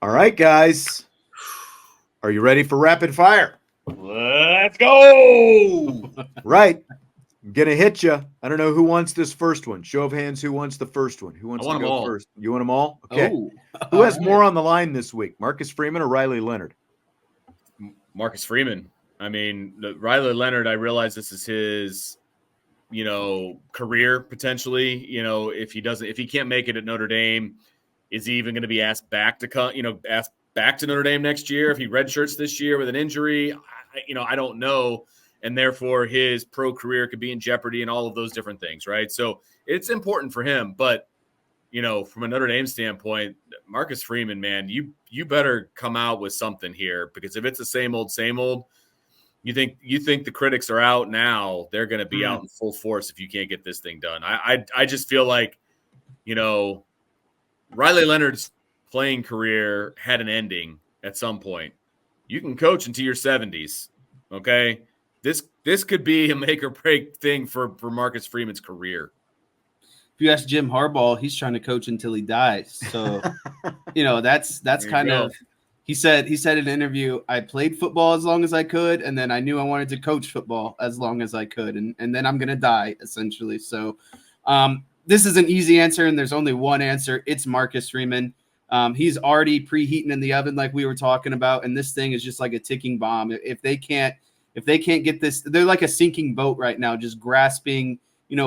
All right, guys. Are you ready for rapid fire? Let's go. Right. I'm going to hit you. I don't know who wants this first one. Show of hands, who wants the first one? Who wants to go first? You want them all? Okay. Who has more on the line this week? Marcus Freeman or Riley Leonard? Marcus Freeman. I mean, Riley Leonard, I realize this is his, career potentially. If he can't make it at Notre Dame, is he even going to be asked back to come, asked back to Notre Dame next year if he redshirts this year with an injury? I don't know. And therefore his pro career could be in jeopardy and all of those different things, right? So it's important for him. But, from a Notre Dame standpoint, Marcus Freeman, man, you better come out with something here, because if it's the same old, you think the critics are out now, they're going to be out in full force if you can't get this thing done. I just feel like, Riley Leonard's playing career had an ending at some point. You can coach into your 70s, okay? This could be a make or break thing for Marcus Freeman's career. If you ask Jim Harbaugh, he's trying to coach until he dies. So, that's kind of he said in an interview, I played football as long as I could, and then I knew I wanted to coach football as long as I could, and then I'm gonna die, essentially. So this is an easy answer, and there's only one answer. It's Marcus Freeman. He's already preheating in the oven like we were talking about, and this thing is just like a ticking bomb. If they can't get this, they're like a sinking boat right now, just grasping,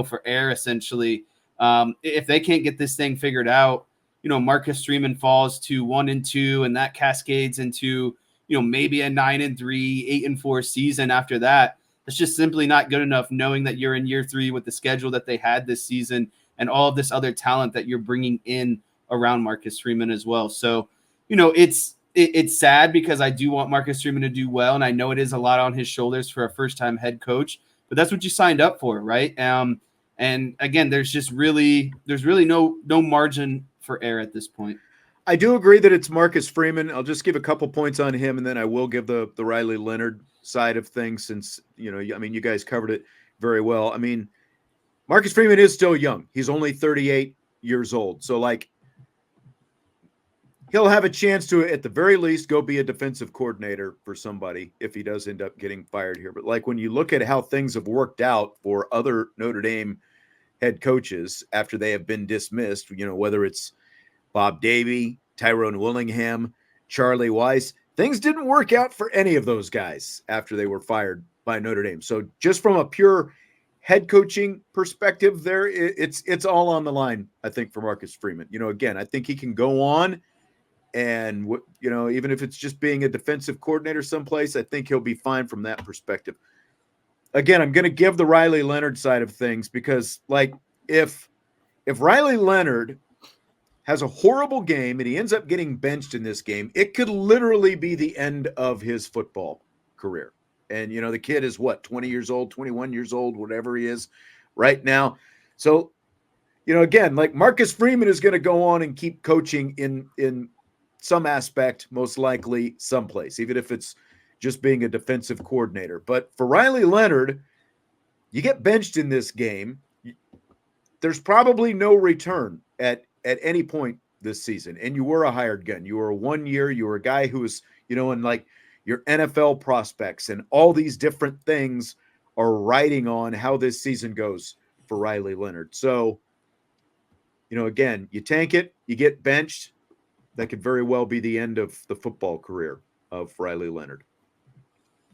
for air, essentially. If they can't get this thing figured out, Marcus Freeman falls to 1-2, and that cascades into, maybe a 9-3, 8-4 season after that. It's just simply not good enough, knowing that you're in year 3 with the schedule that they had this season and all of this other talent that you're bringing in around Marcus Freeman as well. So, it's sad, because I do want Marcus Freeman to do well, and I know it is a lot on his shoulders for a first-time head coach, but that's what you signed up for, right? And again, there's really no margin for error at this point. I do agree that it's Marcus Freeman. I'll just give a couple points on him, and then I will give the Riley Leonard side of things, since, you guys covered it very well. I mean, Marcus Freeman is still young. He's only 38 years old. So, he'll have a chance to, at the very least, go be a defensive coordinator for somebody if he does end up getting fired here. But when you look at how things have worked out for other Notre Dame head coaches after they have been dismissed, whether it's Bob Davie, Tyrone Willingham, Charlie Weiss, things didn't work out for any of those guys after they were fired by Notre Dame. So just from a pure head coaching perspective there, it's all on the line, I think, for Marcus Freeman. Again, I think he can go on, and, even if it's just being a defensive coordinator someplace, I think he'll be fine from that perspective. Again, I'm going to give the Riley Leonard side of things, because, if Riley Leonard has a horrible game and he ends up getting benched in this game, it could literally be the end of his football career. And, the kid is 20 years old, 21 years old, whatever he is right now. So, again, Marcus Freeman is going to go on and keep coaching in some aspect, most likely someplace, even if it's just being a defensive coordinator. But for Riley Leonard, you get benched in this game, there's probably no return at any point this season. And you were a hired gun. You were 1 year. You were a guy who was, in your NFL prospects, and all these different things are riding on how this season goes for Riley Leonard. So, again, you tank it, you get benched. That could very well be the end of the football career of Riley Leonard.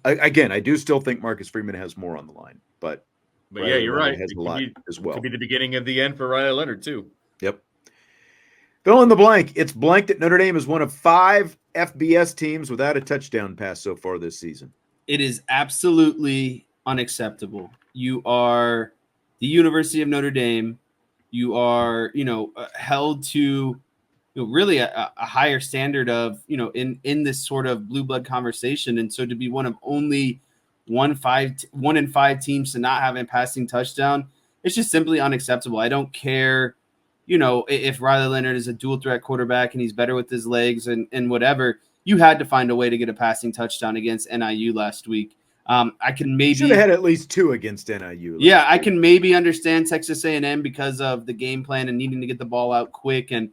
Again, I do still think Marcus Freeman has more on the line, but yeah, you're right. Has a lot as well. Could be the beginning of the end for Riley Leonard too. Yep. Fill in the blank. It's blank that Notre Dame is one of 5 FBS teams without a touchdown pass so far this season. It is absolutely unacceptable. You are the University of Notre Dame. You are, held to really a higher standard of, in this sort of blue blood conversation. And so to be one of only 1 in 5 teams to not have a passing touchdown, it's just simply unacceptable. I don't care, if Riley Leonard is a dual threat quarterback and he's better with his legs and whatever. You had to find a way to get a passing touchdown against NIU last week. I can maybe should have had at least 2 against NIU. Yeah, I can maybe understand Texas A&M because of the game plan and needing to get the ball out quick and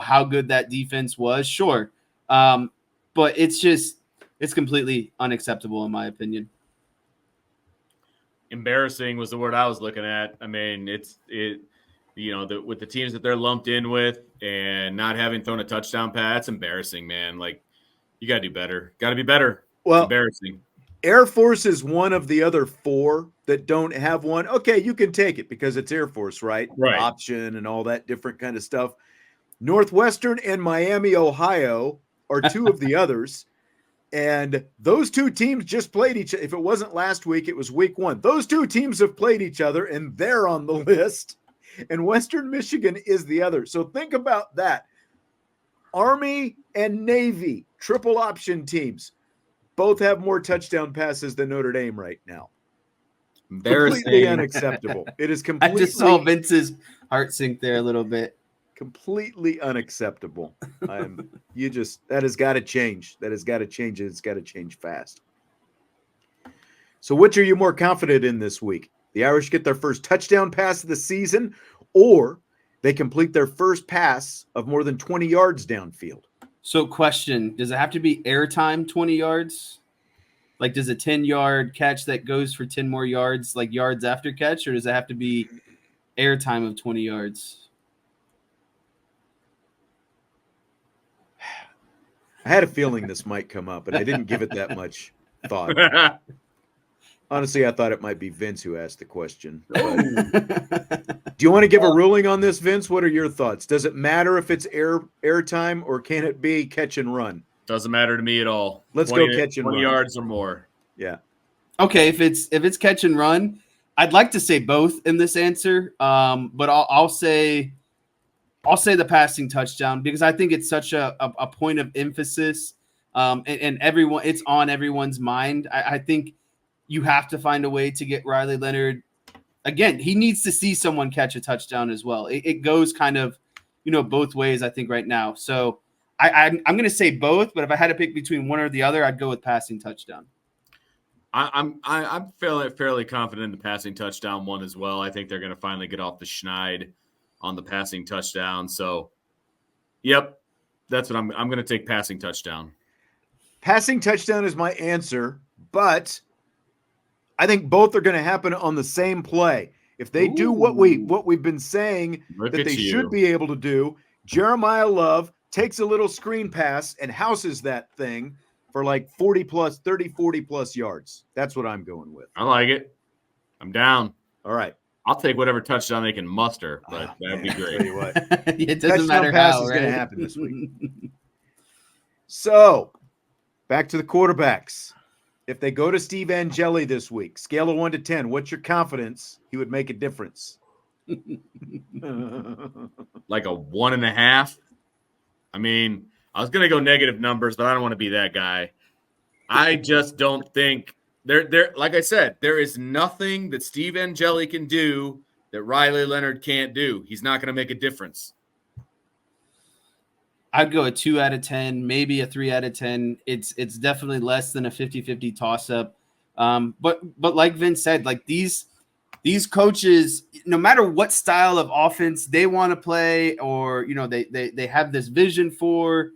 how good that defense was. Sure. But it's completely unacceptable in my opinion. Embarrassing was the word I was looking at. I mean, with the teams that they're lumped in with and not having thrown a touchdown pass, it's embarrassing, man. Like, you got to do better. Got to be better. Well, it's embarrassing. Air Force is one of the other 4 that don't have one. Okay, you can take it because it's Air Force, right? Right. Option and all that different kind of stuff. Northwestern and Miami, Ohio are 2 of the others. And those 2 teams just played each other. If it wasn't last week, it was week 1. Those 2 teams have played each other, and they're on the list. And Western Michigan is the other. So think about that. Army and Navy, triple option teams, both have more touchdown passes than Notre Dame right now. Completely unacceptable. It is completely. I just saw Vince's heart sink there a little bit. Completely unacceptable. That has got to change. That has got to change. It's got to change fast. So which are you more confident in this week? The Irish get their first touchdown pass of the season, or they complete their first pass of more than 20 yards downfield? So question, does it have to be airtime 20 yards? Like, does a 10-yard catch that goes for 10 more yards, like yards after catch, or does it have to be airtime of 20 yards? I had a feeling this might come up, and I didn't give it that much thought. Honestly, I thought it might be Vince who asked the question. Do you want to give a ruling on this, Vince? What are your thoughts? Does it matter if it's airtime, or can it be catch and run? Doesn't matter to me at all. Let's go catch and 20 run. yards or more. Yeah. Okay, if it's catch and run, I'd like to say both in this answer. But I'll say the passing touchdown, because I think it's such a point of emphasis. And everyone, it's on everyone's mind. I think you have to find a way to get Riley Leonard. Again, he needs to see someone catch a touchdown as well. It goes kind of, both ways, I think, right now. So I'm going to say both, but if I had to pick between one or the other, I'd go with passing touchdown. I'm fairly confident in the passing touchdown one as well. I think they're going to finally get off the schneid on the passing touchdown. So, yep, that's what I'm going to take passing touchdown. Passing touchdown is my answer, but I think both are going to happen on the same play. If they do what we've been saying that they should be able to do, Jeremiyah Love takes a little screen pass and houses that thing for like 30, 40 plus yards. That's what I'm going with. I like it. I'm down. All right. I'll take whatever touchdown they can muster, but that'd be great. Tell you what. It doesn't matter pass how, is right? going to happen this week. So, back to the quarterbacks. If they go to Steve Angeli this week, scale of 1 to 10, what's your confidence he would make a difference? Like a 1.5. I mean, I was going to go negative numbers, but I don't want to be that guy. I just don't think there. Like I said, there is nothing that Steve Angeli can do that Riley Leonard can't do. He's not going to make a difference. I'd go a 2 out of 10, maybe a 3 out of 10. It's definitely less than a 50-50 toss-up. But like Vince said, like these coaches, no matter what style of offense they want to play, or they have this vision for,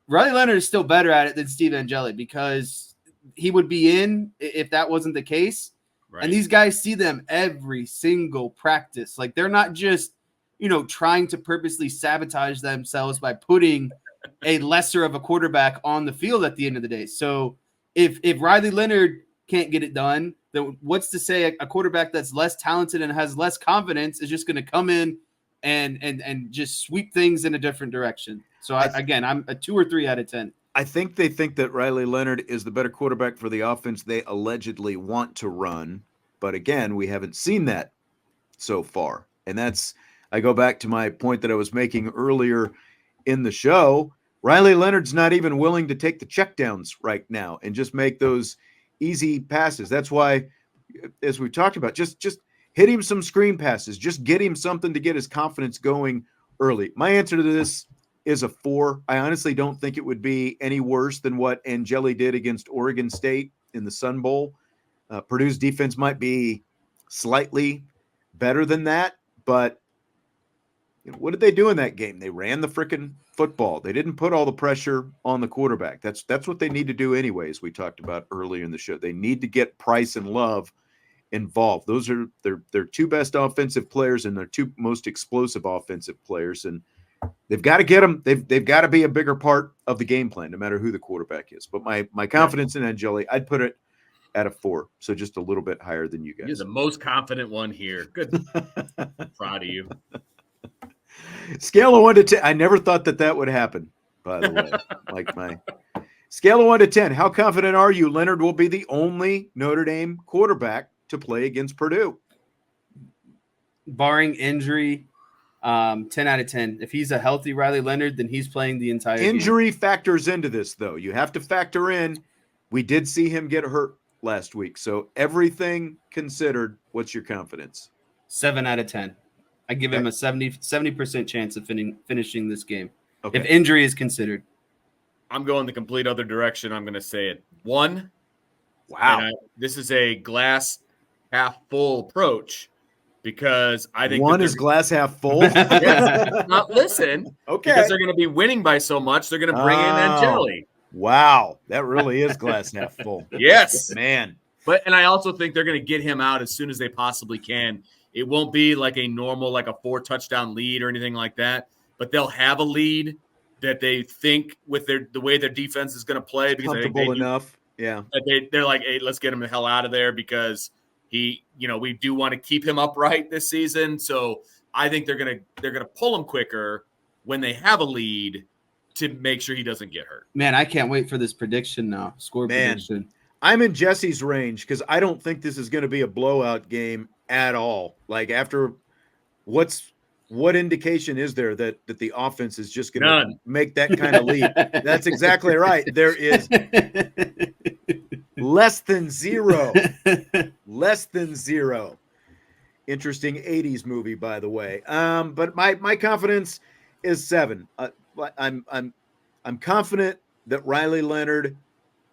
Riley Leonard is still better at it than Steve Angeli, because he would be in if that wasn't the case. Right. And these guys see them every single practice. Like, they're not just trying to purposely sabotage themselves by putting a lesser of a quarterback on the field at the end of the day. So if Riley Leonard can't get it done, then what's to say a quarterback that's less talented and has less confidence is just going to come in and just sweep things in a different direction. So I'm a 2 or 3 out of 10. I think they think that Riley Leonard is the better quarterback for the offense they allegedly want to run. But again, we haven't seen that so far. And I go back to my point that I was making earlier in the show. Riley Leonard's not even willing to take the checkdowns right now and just make those easy passes. That's why, as we've talked about, just hit him some screen passes. Just get him something to get his confidence going early. My answer to this is a 4. I honestly don't think it would be any worse than what Angeli did against Oregon State in the Sun Bowl. Purdue's defense might be slightly better than that, but What did they do in that game? They ran the freaking football. They didn't put all the pressure on the quarterback. That's what they need to do anyways. We talked about earlier in the show. They need to get Price and Love involved. Those are their two best offensive players and their two most explosive offensive players, and they've got to get them. They've got to be a bigger part of the game plan, no matter who the quarterback is. But my confidence in Angeli, I'd put it at a 4, so just a little bit higher than you guys. You're the most confident one here. Good. Proud of you. Scale of 1 to 10. I never thought that would happen, by the way. Like my scale of 1 to 10. How confident are you Leonard will be the only Notre Dame quarterback to play against Purdue? Barring injury, 10 out of 10. If he's a healthy Riley Leonard, then he's playing the entire injury game. Factors into this, though. You have to factor in, we did see him get hurt last week. So everything considered, what's your confidence? 7 out of 10. I give him a 70% chance of finishing this game. Okay. If injury is considered. I'm going the complete other direction. I'm going to say it. 1. Wow. This is a glass half full approach because I think 1 is glass half full. Yes. Not listen. Okay. Because they're going to be winning by so much, they're going to bring in Angeli. Wow. That really is glass half full. Yes. Man. And I also think they're going to get him out as soon as they possibly can. It won't be like a normal, like a 4-touchdown lead or anything like that, but they'll have a lead that they think with the way their defense is going to play because comfortable enough. Yeah. They're like, hey, let's get him the hell out of there because we do want to keep him upright this season. So I think they're gonna pull him quicker when they have a lead to make sure he doesn't get hurt. Man, I can't wait for this prediction now. Prediction. I'm in Jesse's range because I don't think this is going to be a blowout game at all. Like after what indication is there that the offense is just going to make that kind of leap? That's exactly right. There is less than zero. Less than zero. Interesting 80s movie, by the way. But my confidence is 7. I'm confident that Riley Leonard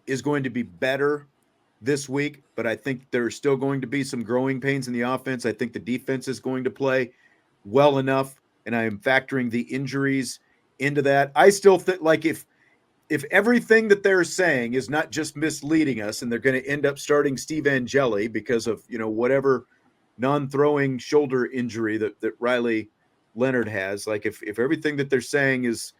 is going to be better this week, but I think there's still going to be some growing pains in the offense. I think the defense is going to play well enough, and I am factoring the injuries into that. I still think, like, if everything that they're saying is not just misleading us and they're going to end up starting Steve Angeli because of, whatever non-throwing shoulder injury that Riley Leonard has, like if everything that they're saying is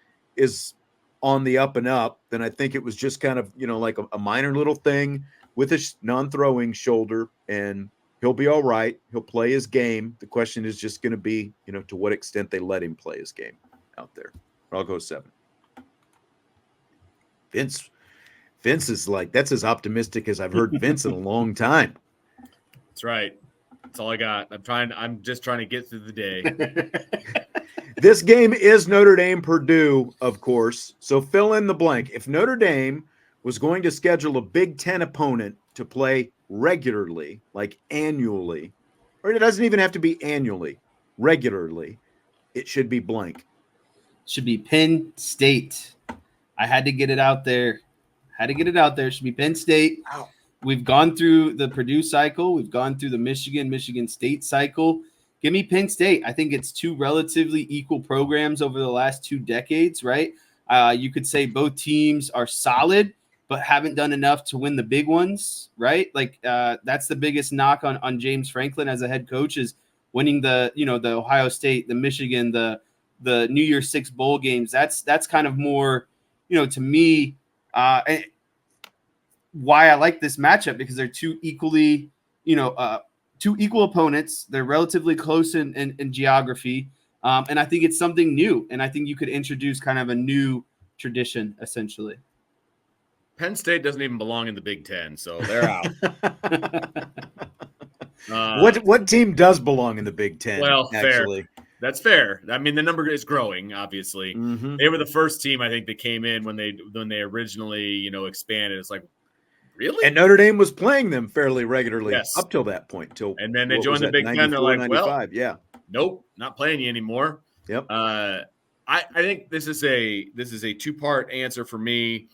on the up and up, then I think it was just kind of, like a minor little thing with his non-throwing shoulder, and he'll be all right. He'll play his game. The question is just going to be, to what extent they let him play his game out there. I'll go 7. Vince is like, that's as optimistic as I've heard Vince in a long time. That's right. That's all I got. I'm just trying to get through the day. This game is Notre Dame Purdue, of course. So fill in the blank. If Notre Dame was going to schedule a Big Ten opponent to play regularly, like annually, or it doesn't even have to be annually, regularly, it should be blank. Should be Penn State. I had to get it out there. It should be Penn State. Wow. We've gone through the Purdue cycle. We've gone through the Michigan State cycle. Give me Penn State. I think it's 2 relatively equal programs over the last 2 decades, right? You could say both teams are solid, but haven't done enough to win the big ones, right? Like that's the biggest knock on James Franklin as a head coach is winning the Ohio State, the Michigan, the New Year's Six bowl games. That's kind of more, to me, why I like this matchup, because they're 2 equally, 2 equal opponents. They're relatively close in geography. And I think it's something new. And I think you could introduce kind of a new tradition, essentially. Penn State doesn't even belong in the Big Ten, so they're out. What team does belong in the Big Ten? Well, actually? Fair. That's fair. I mean, the number is growing, obviously. Mm-hmm. They were the first team, I think, that came in when they originally, expanded. It's like, really? And Notre Dame was playing them fairly regularly up till that point. And then they joined the Big Ten. They're like, well, yeah, nope, not playing you anymore. Yep. I think this is a 2-part answer for me.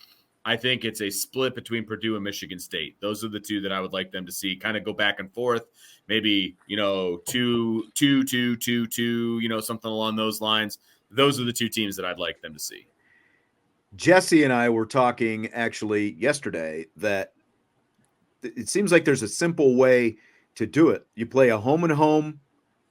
I think it's a split between Purdue and Michigan State. Those are the two that I would like them to see kind of go back and forth. Maybe, 2-2-2-2, something along those lines. Those are the two teams that I'd like them to see. Jesse and I were talking actually yesterday that it seems like there's a simple way to do it. You play a home and home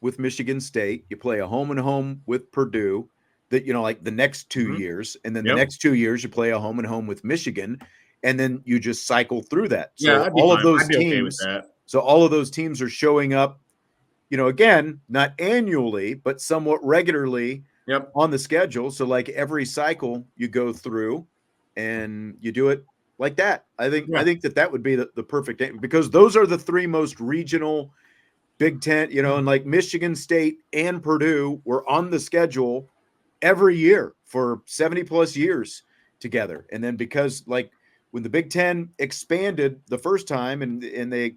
with Michigan State. You play a home and home with Purdue. That like the next 2 years, and then the next 2 years you play a home and home with Michigan, and then you just cycle through that. So all of those teams, okay with that. So all of those teams are showing up, again, not annually, but somewhat regularly on the schedule. So like every cycle you go through, and you do it like that. I think that would be the perfect thing, because those are the three most regional Big Ten, and like Michigan State and Purdue were on the schedule every year for 70 plus years together. And then because like when the Big Ten expanded the first time and they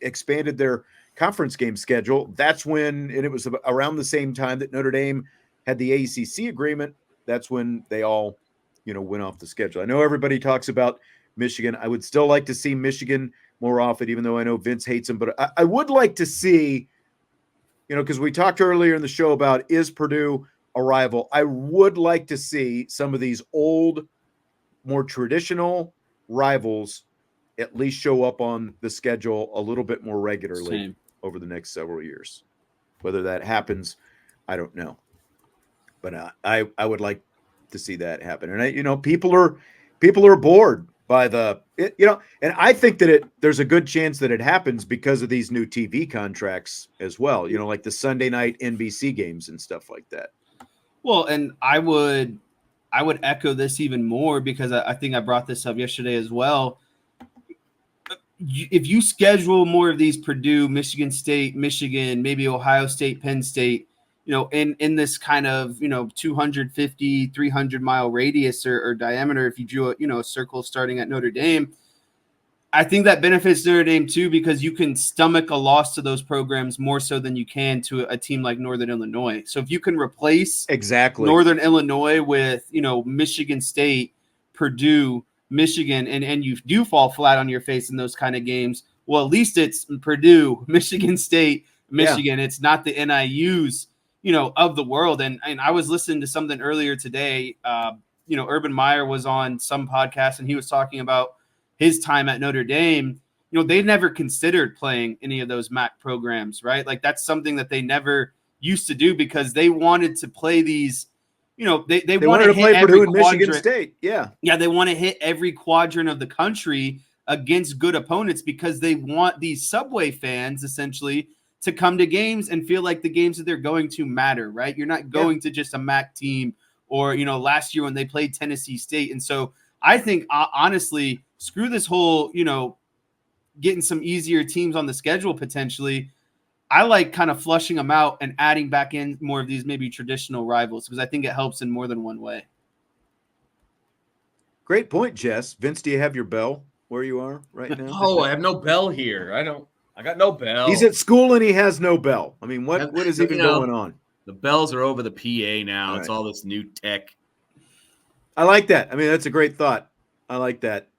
expanded their conference game schedule, that's when, and it was around the same time that Notre Dame had the ACC agreement. That's when they all, went off the schedule. I know everybody talks about Michigan. I would still like to see Michigan more often, even though I know Vince hates them, but I would like to see, because we talked earlier in the show about, is Purdue a rival? I would like to see some of these old, more traditional rivals at least show up on the schedule a little bit more regularly over the next several years. Whether that happens, I don't know. But I would like to see that happen. And people are bored by and I think that there's a good chance that it happens because of these new TV contracts as well. Like the Sunday night NBC games and stuff like that. Well, and I would echo this even more, because I think I brought this up yesterday as well. If you schedule more of these Purdue, Michigan State, Michigan, maybe Ohio State, Penn State, in this kind of, 250, 300 mile radius or diameter, if you drew a circle starting at Notre Dame, I think that benefits Notre Dame too, because you can stomach a loss to those programs more so than you can to a team like Northern Illinois. So if you can replace Northern Illinois with, Michigan State, Purdue, Michigan, and you do fall flat on your face in those kind of games, well, at least it's Purdue, Michigan State, Michigan. Yeah. It's not the NIUs, of the world. And I was listening to something earlier today. Urban Meyer was on some podcast, and he was talking about his time at Notre Dame. They never considered playing any of those MAC programs, right? Like that's something that they never used to do, because they wanted to play these, they wanted to play Purdue and Michigan State. Yeah. Yeah. They want to hit every quadrant of the country against good opponents, because they want these subway fans essentially to come to games and feel like the games that they're going to matter, right? You're not going to just a MAC team, or, last year when they played Tennessee State. And so I think honestly, screw this whole, getting some easier teams on the schedule potentially. I like kind of flushing them out and adding back in more of these maybe traditional rivals, because I think it helps in more than one way. Great point, Jess. Vince, do you have your bell where you are right now? Oh, I have no bell here. I got no bell. He's at school and he has no bell. I mean, what is even going on? The bells are over the PA now. All it's all this new tech. I like that. I mean, that's a great thought. I like that.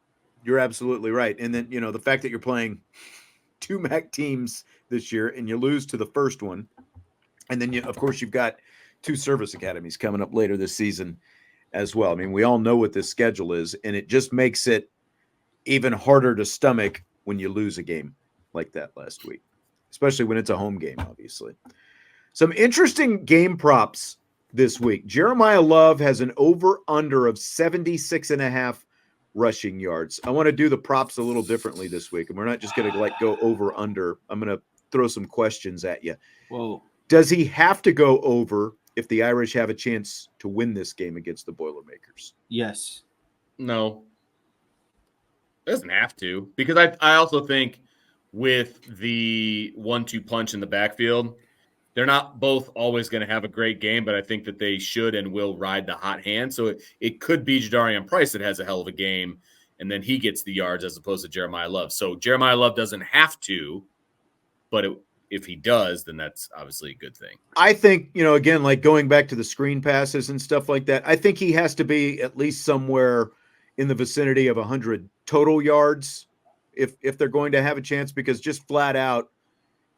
You're absolutely right. And then, the fact that you're playing two MAC teams this year and you lose to the first one. And then, of course, you've got two service academies coming up later this season as well. I mean, we all know what this schedule is, and it just makes it even harder to stomach when you lose a game like that last week, especially when it's a home game, obviously. Some interesting game props this week. Jeremiyah Love has an over-under of 76.5 rushing yards. I want to do the props a little differently this week, and we're not just going to go over-under. I'm going to throw some questions at you. Whoa. Does he have to go over if the Irish have a chance to win this game against the Boilermakers? Yes. No. It doesn't have to, because I also think with the 1-2 punch in the backfield, they're not both always going to have a great game, but I think that they should and will ride the hot hand. So it could be Jadarian Price that has a hell of a game, and then he gets the yards as opposed to Jeremiyah Love. So Jeremiyah Love doesn't have to, but if he does, then that's obviously a good thing. I think, again, like going back to the screen passes and stuff like that, I think he has to be at least somewhere in the vicinity of 100 total yards if they're going to have a chance, because just flat out,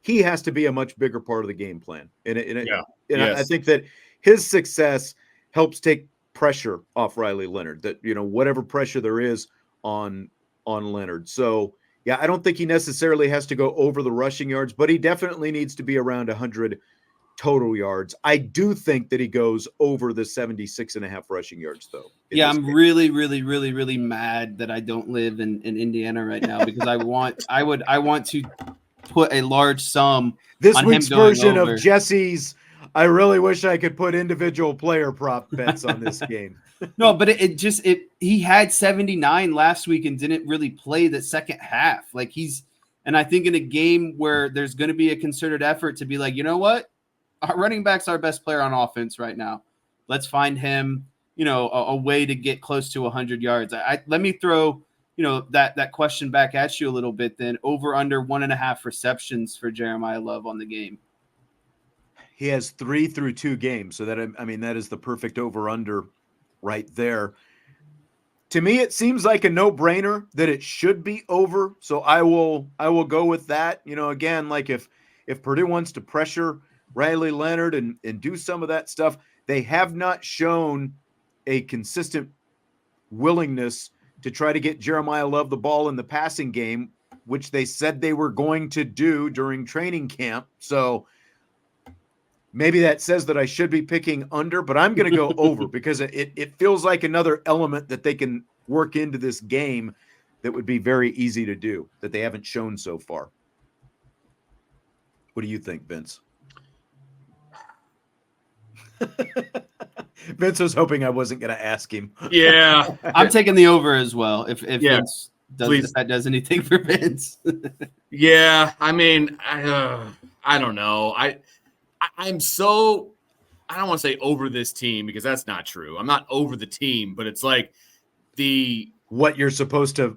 he has to be a much bigger part of the game plan. I think that his success helps take pressure off Riley Leonard, that, whatever pressure there is on Leonard. So, yeah, I don't think he necessarily has to go over the rushing yards, but he definitely needs to be around 100 total yards. I do think that he goes over the 76.5 rushing yards, though. Yeah, I'm really, really, really, really mad that I don't live in Indiana right now, because I want to put a large sum this on week's him going version over. of Jesse's. I really wish I could put individual player prop bets on this game. No, but he had 79 last week and didn't really play the second half. And I think in a game where there's going to be a concerted effort to be like, you know what? Our running back's our best player on offense right now. Let's find him, a way to get close to 100 yards. Let me throw, that question back at you a little bit then. Over under 1.5 receptions for Jeremiyah Love on the game. He has 3 through 2 games. So that is the perfect over under right there. To me, it seems like a no-brainer that it should be over. So I will go with that. Again, like if Purdue wants to pressure Riley Leonard and do some of that stuff, they have not shown a consistent willingness to try to get Jeremiyah Love the ball in the passing game, which they said they were going to do during training camp. So maybe that says that I should be picking under, but I'm going to go over because it feels like another element that they can work into this game that would be very easy to do that they haven't shown so far. What do you think, Vince? Vince was hoping I wasn't going to ask him. Yeah. I'm taking the over as well. If Vince if that does anything for Vince. Yeah. I mean, I don't know. I'm so, I don't want to say over this team, because that's not true. I'm not over the team, but it's like what you're supposed to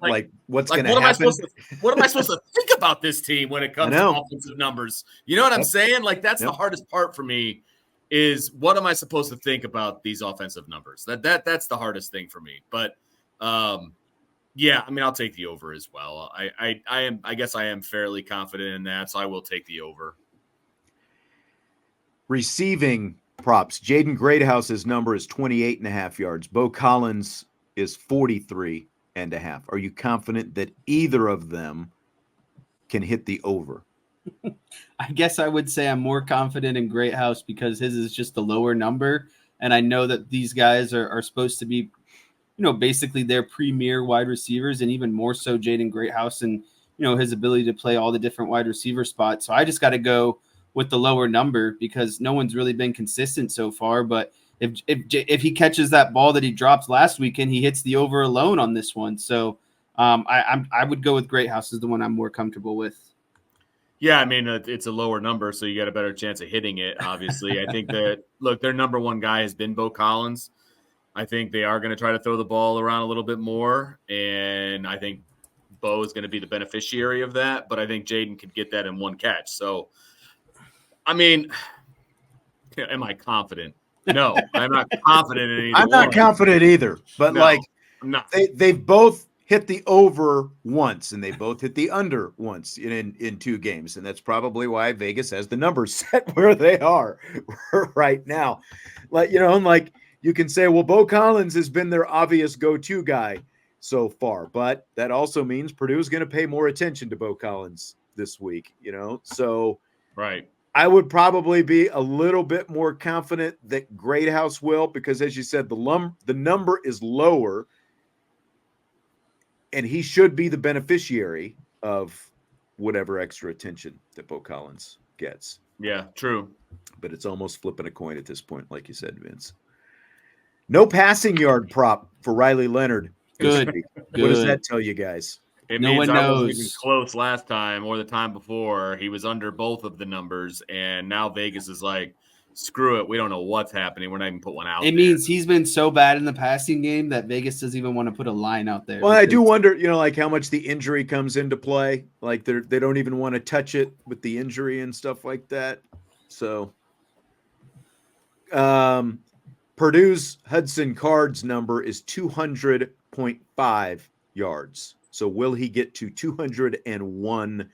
what's going to happen. What am I supposed to think about this team when it comes to offensive numbers? You know what I'm saying? Like, that's the hardest part for me, is what am I supposed to think about these offensive numbers? That's the hardest thing for me. But yeah, I mean, I'll take the over as well. I guess I am fairly confident in that, so I will take the over. Receiving props. Jaden Greathouse's number is 28.5 yards. Bo Collins is 43.5. Are you confident that either of them can hit the over? I guess I would say I'm more confident in Greathouse because his is just the lower number. And I know that these guys are supposed to be, basically their premier wide receivers, and even more so Jaden Greathouse and, his ability to play all the different wide receiver spots. So I just got to go with the lower number because no one's really been consistent so far. But if he catches that ball that he dropped last weekend, he hits the over alone on this one. So I would go with Greathouse as the one I'm more comfortable with. Yeah, I mean, it's a lower number, so you got a better chance of hitting it, obviously. I think that, look, their number one guy has been Bo Collins. I think they are going to try to throw the ball around a little bit more, and I think Bo is going to be the beneficiary of that, but I think Jaden could get that in one catch. So, I mean, am I confident? No, I'm not confident in either. I'm not confident either, but I'm not. They've both hit the over once and they both hit the under once in 2 games. And that's probably why Vegas has the numbers set where they are right now. You can say, well, Bo Collins has been their obvious go-to guy so far, but that also means Purdue is going to pay more attention to Bo Collins this week, so right. I would probably be a little bit more confident that Greathouse will, because as you said, the number is lower and he should be the beneficiary of whatever extra attention that Bo Collins gets. Yeah, true. But it's almost flipping a coin at this point, like you said, Vince. No passing yard prop for Riley Leonard. Good. What does that tell you guys? It No means one I wasn't knows. even close last time or the time before. He was under both of the numbers, and now Vegas is like, screw it. We don't know what's happening. We're not even put one out. It means he's been so bad in the passing game that Vegas doesn't even want to put a line out there. Well, I do wonder, how much the injury comes into play. Like they don't even want to touch it with the injury and stuff like that. So, Purdue's Hudson Card's number is 200 200.5 yards. So will he get to 201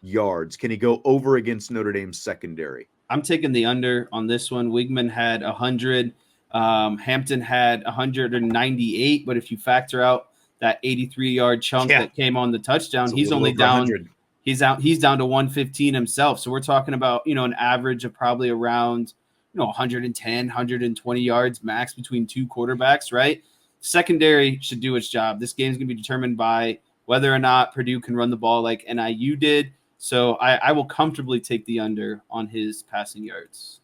yards? Can he go over against Notre Dame's secondary? I'm taking the under on this one. Wigman had 100. Hampton had 198. But if you factor out that 83-yard chunk that came on the touchdown, he's only down. 100. He's down to 115 himself. So we're talking about, an average of probably around, 110, 120 yards max between two quarterbacks, right? Secondary should do its job. This game's going to be determined by whether or not Purdue can run the ball like NIU did. So I will comfortably take the under on his passing yards.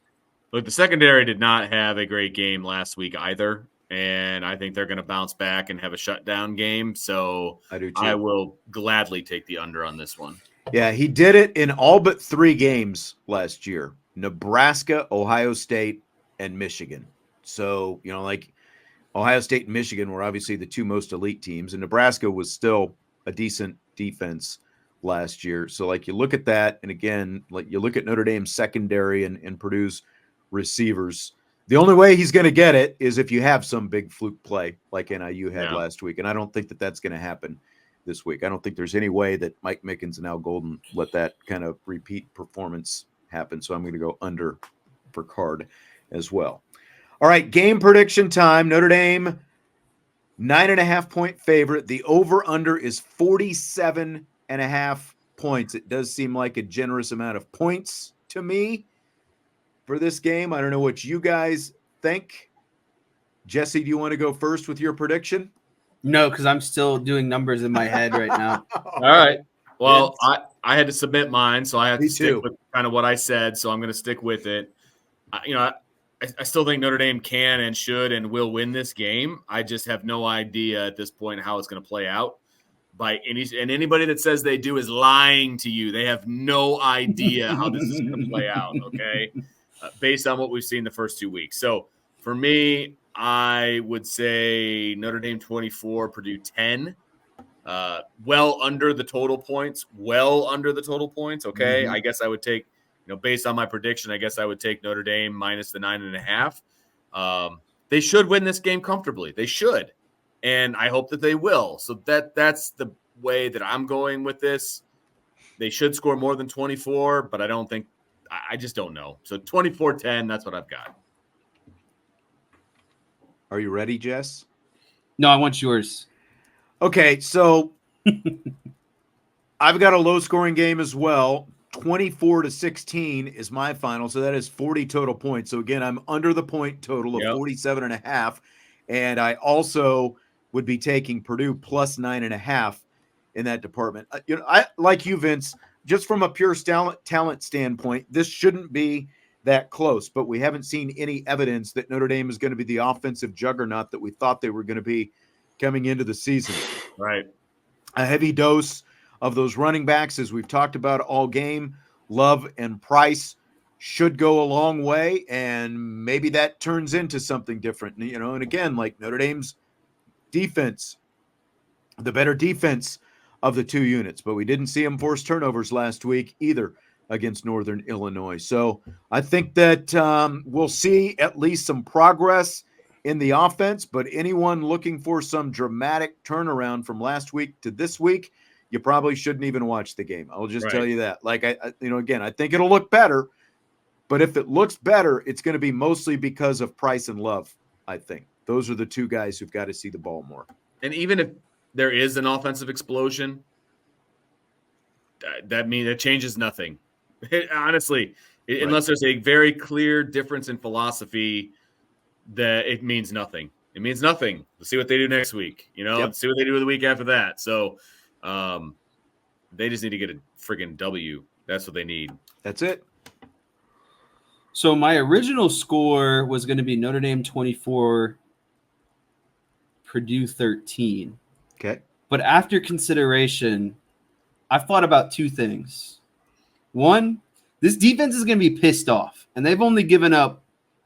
Look, the secondary did not have a great game last week either. And I think they're going to bounce back and have a shutdown game. So I do too. I will gladly take the under on this one. Yeah, he did it in all but 3 games last year: Nebraska, Ohio State, and Michigan. So, like Ohio State and Michigan were obviously the 2 most elite teams, and Nebraska was still a decent defense last year. So, like, you look at that, and again, like you look at Notre Dame's secondary and Purdue's receivers. The only way he's going to get it is if you have some big fluke play like NIU had last week, and I don't think that that's going to happen this week. I don't think there's any way that Mike Mickens and Al Golden let that kind of repeat performance happen. So I'm going to go under for Card as well. All right, game prediction time. Notre Dame, 9.5-point favorite. The over-under is 47.5 points. It does seem like a generous amount of points to me for this game. I don't know what you guys think. Jesse, do you want to go first with your prediction? No, because I'm still doing numbers in my head right now. All right. Well, I had to submit mine, so I have to stick with kind of what I said. So I'm going to stick with it. I still think Notre Dame can and should and will win this game. I just have no idea at this point how it's going to play out. And anybody that says they do is lying to you. They have no idea how this is going to play out. Okay, based on what we've seen the first 2 weeks. So for me, I would say Notre Dame 24, Purdue 10. Well under the total points. Okay. I guess I would take, based on my prediction, I guess I would take Notre Dame minus the 9.5. They should win this game comfortably. They should. And I hope that they will. So that's the way that I'm going with this. They should score more than 24, but I just don't know. So 24-10, that's what I've got. Are you ready, Jess? No, I want yours. Okay, so I've got a low-scoring game as well. 24-16 is my final, so that is 40 total points. So, again, I'm under the point total of 47.5, and I also would be taking Purdue plus 9.5 in that department. I like you, Vince, just from a pure talent standpoint, this shouldn't be that close, but we haven't seen any evidence that Notre Dame is going to be the offensive juggernaut that we thought they were going to be coming into the season. Right. A heavy dose of those running backs, as we've talked about all game. Love and Price should go a long way, and maybe that turns into something different. And again, like Notre Dame's defense, the better defense of the 2 units, but we didn't see them force turnovers last week either against Northern Illinois. So I think that we'll see at least some progress in the offense, but anyone looking for some dramatic turnaround from last week to this week, you probably shouldn't even watch the game. I'll just tell you that. Like, again, I think it'll look better, but if it looks better, it's going to be mostly because of Price and Love, I think. Those are the 2 guys who've got to see the ball more. And even if there is an offensive explosion, that changes nothing. Honestly, unless there's a very clear difference in philosophy, that it means nothing. It means nothing. Let's see what they do next week. Let's see what they do the week after that. So they just need to get a friggin' W. That's what they need. That's it. So my original score was going to be Notre Dame 24, Purdue 13. Okay. But after consideration, I've thought about 2 things. One, this defense is going to be pissed off, and they've only given up,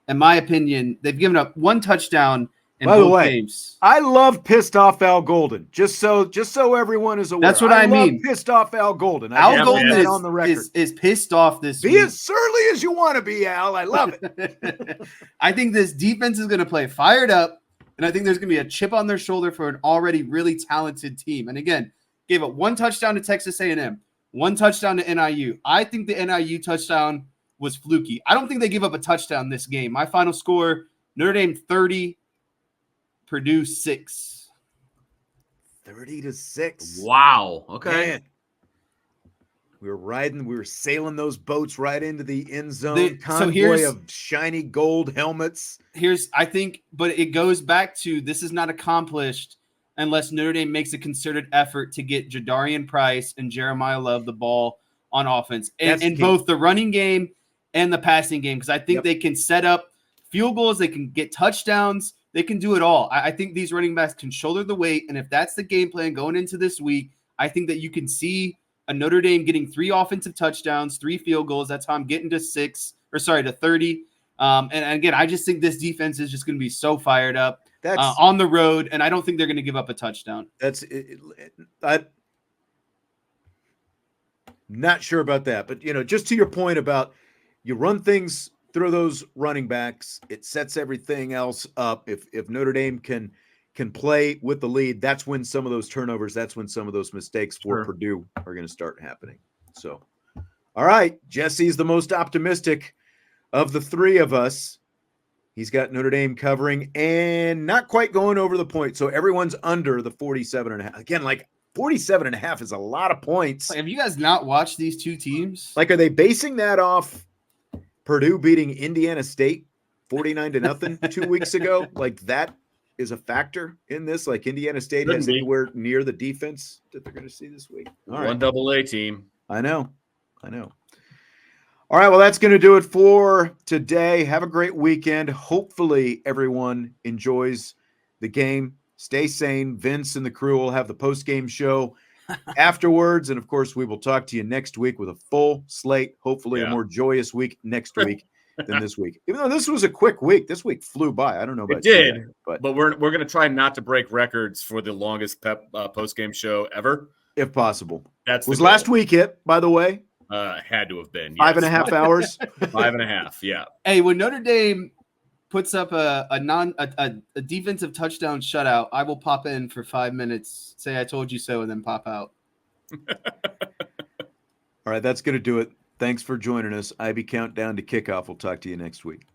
in my opinion, they've given up 1 touchdown in both games. I love pissed off Al Golden. Just so everyone is aware. That's what I mean. Pissed off Al Golden. Al Golden is on the record. Is pissed off this week. Be as surly as you want to be, Al. I love it. I think this defense is going to play fired up. And I think there's going to be a chip on their shoulder for an already really talented team. And again, gave up 1 touchdown to Texas A&M, 1 touchdown to NIU. I think the NIU touchdown was fluky. I don't think they give up a touchdown this game. My final score, Notre Dame 30, Purdue 6. 30-6. Wow. Okay. Man. We were sailing those boats right into the end zone. Convoy of shiny gold helmets. I think, but it goes back to this is not accomplished unless Notre Dame makes a concerted effort to get Jadarian Price and Jeremiyah Love the ball on offense in both the running game and the passing game. Because I think they can set up field goals, they can get touchdowns, they can do it all. I think these running backs can shoulder the weight. And if that's the game plan going into this week, I think that you can see a Notre Dame getting 3 offensive touchdowns, 3 field goals. That's how I'm getting to 30. And again, I just think this defense is just going to be so fired up on the road, and I don't think they're going to give up a touchdown. I'm not sure about that, but just to your point about you run things through those running backs, it sets everything else up. If Notre Dame can play with the lead, that's when some of those turnovers, that's when some of those mistakes for Purdue are going to start happening. So, all right, Jesse's the most optimistic of the 3 of us. He's got Notre Dame covering and not quite going over the point. So everyone's under the 47.5. Again, 47.5 is a lot of points. Have you guys not watched these 2 teams? Are they basing that off Purdue beating Indiana State 49-0 2 weeks ago? That is a factor in this. Indiana State has anywhere near the defense that they're going to see this week. All right. 1 AA team. I know. All right. Well, that's going to do it for today. Have a great weekend. Hopefully everyone enjoys the game. Stay sane. Vince and the crew will have the post-game show afterwards. And of course, we will talk to you next week with a full slate, hopefully a more joyous week next week than this week. Even though this was a quick week, this week flew by. I don't know about it but we're going to try not to break records for the longest post game show ever, if possible. Was last week it, by the way? Had to have been 5.5 hours. 5.5. Yeah. Hey, when Notre Dame puts up a defensive touchdown shutout, I will pop in for 5 minutes, say I told you so, and then pop out. All right, that's going to do it. Thanks for joining us. IB Countdown to Kickoff. We'll talk to you next week.